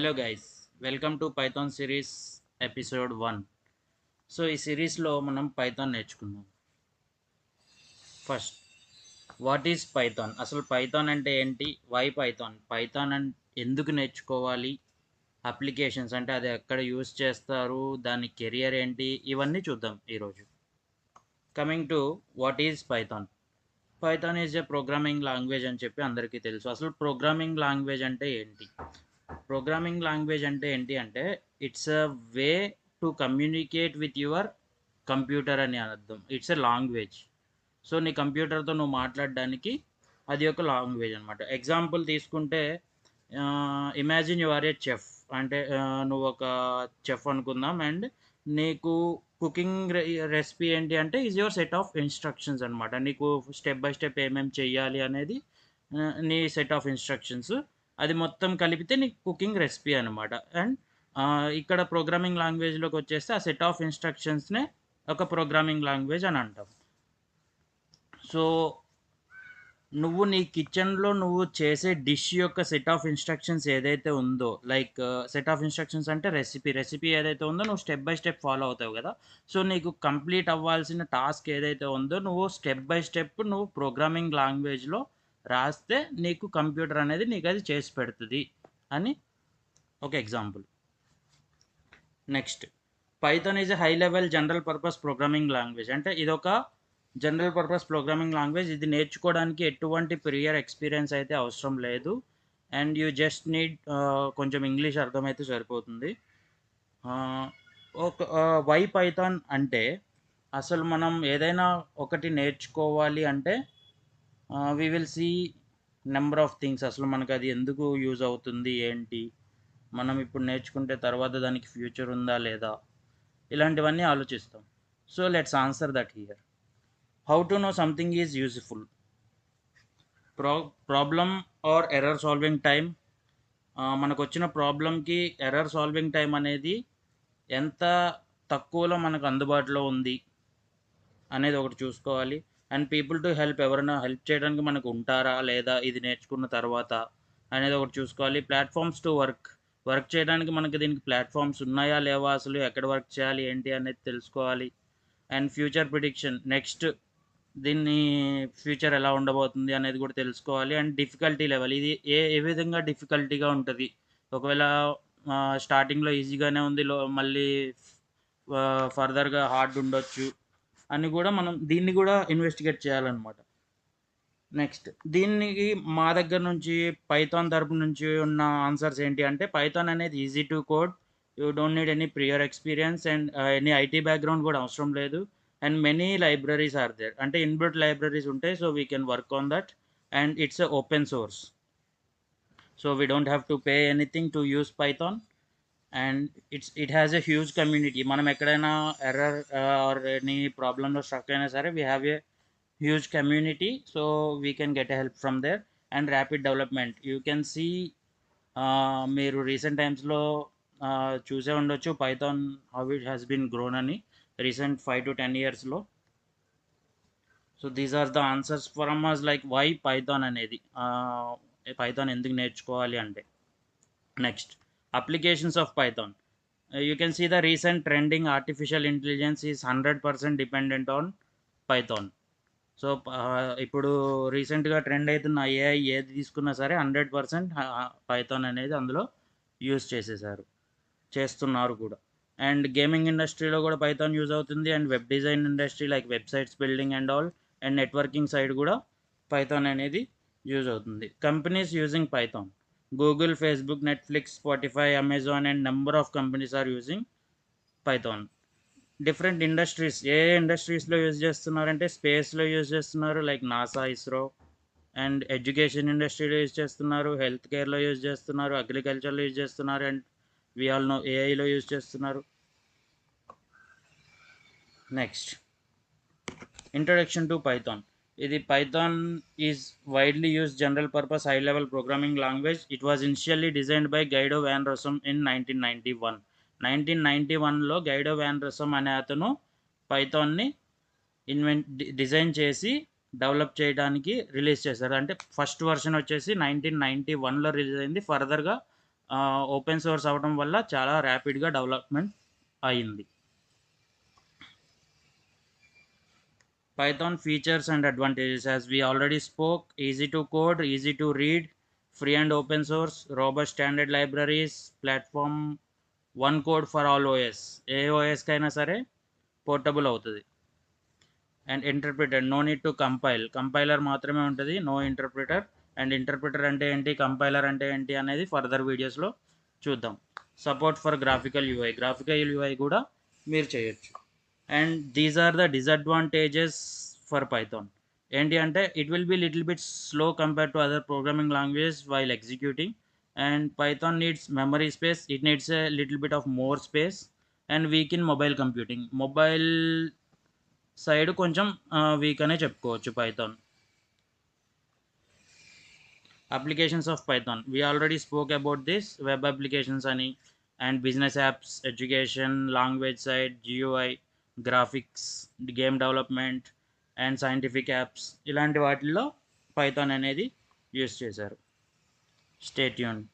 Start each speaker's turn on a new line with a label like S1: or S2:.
S1: Hello guys, welcome to Python series episode 1. So ఈ సిరీస్లో మనం పైథాన్ నేర్చుకుందాం. First, what is Python? అసలు పైథాన్ అంటే ఏంటి? Why Python? పైథాన్ ఎందుకు నేర్చుకోవాలి? అప్లికేషన్స్ అంటే అది ఎక్కడ యూస్ చేస్తారు, దాని కెరియర్ ఏంటి, ఇవన్నీ చూద్దాం ఈరోజు. Coming to what is Python. Python is a programming language అని చెప్పి అందరికీ తెలుసు. అసలు ప్రోగ్రామింగ్ లాంగ్వేజ్ అంటే ఏంటి? ప్రోగ్రామింగ్ లాంగ్వేజ్ అంటే ఏంటి అంటే it's a way to communicate with your computer అని అర్థం. It's a language. సో నీ కంప్యూటర్తో నువ్వు మాట్లాడడానికి అది ఒక లాంగ్వేజ్ అనమాట. ఎగ్జాంపుల్ తీసుకుంటే imagine you are a chef. అంటే నువ్వు ఒక చెఫ్ అనుకుందాం, అండ్ నీకు కుకింగ్ రెసిపీ ఏంటి అంటే is your set of instructions అనమాట. నీకు స్టెప్ బై స్టెప్ ఏమేమి చెయ్యాలి అనేది నీ సెట్ ఆఫ్ ఇన్స్ట్రక్షన్స్. అది మొత్తం కలిపితే నీకు కుకింగ్ రెసిపీ అనమాట. అండ్ ఇక్కడ ప్రోగ్రామింగ్ లాంగ్వేజ్లోకి వచ్చేస్తే ఆ సెట్ ఆఫ్ ఇన్స్ట్రక్షన్స్నే ఒక ప్రోగ్రామింగ్ లాంగ్వేజ్ అని అంటాం. సో నువ్వు నీ కిచెన్లో నువ్వు చేసే డిష్ యొక్క సెట్ ఆఫ్ ఇన్స్ట్రక్షన్స్ ఏదైతే ఉందో, లైక్ సెట్ ఆఫ్ ఇన్స్ట్రక్షన్స్ అంటే రెసిపీ ఏదైతే ఉందో నువ్వు స్టెప్ బై స్టెప్ ఫాలో అవుతావు కదా. సో నీకు కంప్లీట్ అవ్వాల్సిన టాస్క్ ఏదైతే ఉందో నువ్వు స్టెప్ బై స్టెప్ నువ్వు ప్రోగ్రామింగ్ లాంగ్వేజ్లో రాస్తే నీకు కంప్యూటర్ అనేది నీకు అది చేసి పెడుతుంది అని ఒక example. Next, Python is a high level general purpose programming language. అంటే ఇదొక జనరల్ పర్పస్ ప్రోగ్రామింగ్ లాంగ్వేజ్. ఇది నేర్చుకోవడానికి ఎటువంటి ప్రియర్ ఎక్స్పీరియన్స్ అయితే అవసరం లేదు. అండ్ యూ జస్ట్ నీడ్ కొంచెం ఇంగ్లీష్ అర్థమైతే సరిపోతుంది. ఒక వై పైథాన్ అంటే అసలు మనం ఏదైనా ఒకటి నేర్చుకోవాలి అంటే we will see number of things. అసలు మనకు అది ఎందుకు యూజ్ అవుతుంది ఏంటి, మనం ఇప్పుడు నేర్చుకుంటే తర్వాత దానికి ఫ్యూచర్ ఉందా లేదా, ఇలాంటివన్నీ ఆలోచిస్తాం. So let's answer that here. How to know something is useful. Problem or error solving time. మనకు వచ్చిన ప్రాబ్లంకి ఎర్రర్ సాల్వింగ్ టైం అనేది ఎంత తక్కువలో మనకు అందుబాటులో ఉంది అనేది ఒకటి చూసుకోవాలి. అండ్ పీపుల్ టు హెల్ప్, ఎవరైనా హెల్ప్ చేయడానికి మనకు ఉంటారా లేదా ఇది నేర్చుకున్న తర్వాత అనేది ఒకటి చూసుకోవాలి. ప్లాట్ఫామ్స్ టు వర్క్ చేయడానికి మనకి దీనికి ప్లాట్ఫామ్స్ ఉన్నాయా లేవా, అసలు ఎక్కడ వర్క్ చేయాలి ఏంటి అనేది తెలుసుకోవాలి. అండ్ ఫ్యూచర్ ప్రిడిక్షన్, నెక్స్ట్ దీన్ని ఫ్యూచర్ ఎలా ఉండబోతుంది అనేది కూడా తెలుసుకోవాలి. అండ్ డిఫికల్టీ లెవెల్, ఇది ఏ విధంగా డిఫికల్టీగా ఉంటుంది. ఒకవేళ స్టార్టింగ్లో ఈజీగానే ఉంది, మళ్ళీ ఫర్దర్గా హార్డ్ ఉండొచ్చు అని కూడా మనం దీన్ని కూడా ఇన్వెస్టిగేట్ చేయాలన్నమాట. నెక్స్ట్, దీనికి మా దగ్గర నుంచి పైథాన్ తరపు నుంచి ఉన్న ఆన్సర్స్ ఏంటి అంటే పైథాన్ అనేది easy to code, you don't need any prior experience, and any IT background కూడా అవసరం లేదు. And many libraries are there, అంటే ఇన్బిల్ట్ లైబ్రరీస్ ఉంటాయి. So we can work on that. And it's a open source, so we don't have to pay anything to use Python. And it has a huge community. మనం ఎక్కడైనా error or any ప్రాబ్లంలో struck అయినా సరే we have a huge community, so we can get a help from there. And rapid development, you can see, మీరు recent టైమ్స్లో చూసే ఉండొచ్చు Python how it has been grown అని రీసెంట్ 5 to 10 yearsలో. So these are the answers from us, like why Python అనేది, Python ఎందుకు నేర్చుకోవాలి అంటే. Next, applications of Python. You can see the recent trending artificial intelligence is 100% dependent on Python. So ఇప్పుడు రీసెంట్గా trend అవుతున్న AI ఏది తీసుకున్నా సరే 100% పైథాన్ అనేది అందులో యూజ్ చేస్తున్నారు కూడా. అండ్ గేమింగ్ ఇండస్ట్రీలో కూడా పైథాన్ యూజ్ అవుతుంది. And web design industry like websites building and all, and networking side కూడా పైథాన్ అనేది యూజ్ అవుతుంది. Companies using Python, Google, Facebook, Netflix, Spotify, Amazon, and number of companies are using Python. Different industries, ఏ ఇండస్ట్రీస్లో use చేస్తున్నారంటే స్పేస్లో use చేస్తున్నారు, like NASA, ISRO. And education ఇండస్ట్రీలో use చేస్తున్నారు, హెల్త్ కేర్లో యూజ్ చేస్తున్నారు, అగ్రికల్చర్లో యూజ్ చేస్తున్నారు, అండ్ వి ఆల్ నో ఏఐలో యూజ్ చేస్తున్నారు. Next, introduction to Python. ఇది Python is widely use general purpose high level programming language. It was initially designed by Guido van Rossum in 1991. 1991లో Guido van Rossum అనే అతను పైథాన్ని design చేసి develop చేయడానికి release చేశారు. అంటే ఫస్ట్ వర్షన్ వచ్చేసి 1991లో రిలీజ్ అయింది. ఫర్దర్గా ఓపెన్ సోర్స్ అవ్వడం వల్ల చాలా ర్యాపిడ్గా డెవలప్మెంట్ అయింది. Python features and advantages, as we already spoke: easy to code, easy to read, free and open source, robust standard libraries, platform, one code for all OS. ఏ OS కైనా సరే portable అవుతుంది. And interpreter, no need to compiler మాత్రమే ఉంటుంది, no interpreter. And interpreter అంటే ఏంటి, compiler అంటే ఏంటి అనేది ఫర్దర్ వీడియోస్లో చూద్దాం. సపోర్ట్ ఫర్ గ్రాఫికల్ యూఐ కూడా మీరు చేయొచ్చు. And these are the disadvantages for Python. ఏంటి అంటే, it will be little bit slow compare to other programming language while executing. And Python needs memory space, it needs a little bit of more space. And weak in mobile computing, mobile side కొంచెం weak అనే చెప్పుకోవచ్చు పైథాన్. Applications of Python, we already spoke about this. Web applications అని, and business apps, education, language side, GUI, graphics, game development, and scientific apps, ఇలాంటి వాటిల్లో Python అనేది use చేశారు. Stay tuned.